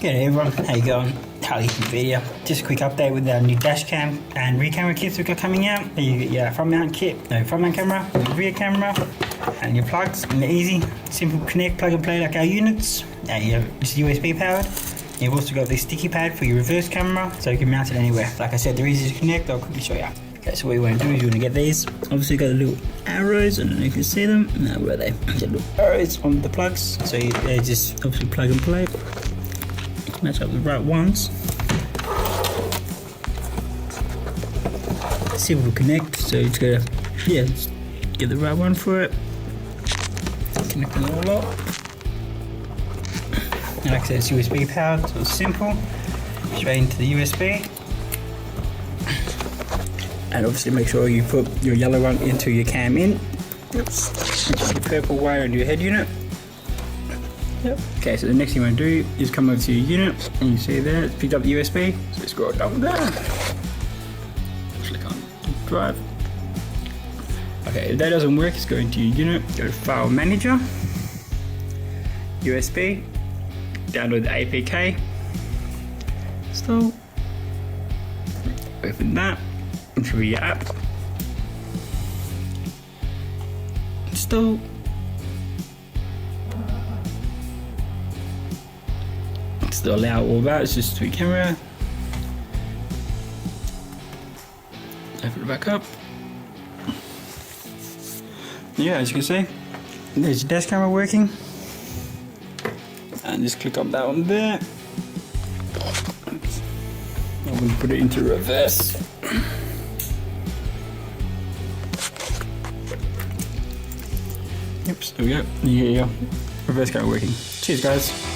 G'day everyone, how you going? Harley from Vhedia. Just a quick update with our new dash cam and rear camera kits we've got coming out. You get your front mount camera, your rear camera, and your plugs. And they're easy, simple connect, plug and play like our units. It's USB powered. You've also got this sticky pad for your reverse camera, so you can mount it anywhere. Like I said, they're easy to connect. I'll quickly show you. Okay, so what you want to do is you want to get these. Obviously got the little arrows, I don't know if you can see them. No, where are they? The little arrows on the plugs. So they just obviously plug and play. Match up the right ones. Simple to connect, so you just gotta, just get the right one for it. Connect them all up. And like I said, it's USB powered, so it's simple. Straight into the USB. And obviously make sure you put your yellow one into your cam in. Oops. Which is your purple wire into your head unit. Yep. Okay, so the next thing you want to do is come over to your unit, and you see there, it's picked up the USB, so scroll down there. Click on drive. Okay, if that doesn't work, just go into your unit, go to File Manager, USB, download the APK, install, open that, enter your app, install. To allow all that, it's just tweak camera. Open it back up. Yeah, as you can see, there's your dash camera working. And just click on that one there. Oops. I'm going to put it into reverse. Oops, there we go. You get your reverse camera working. Cheers, guys.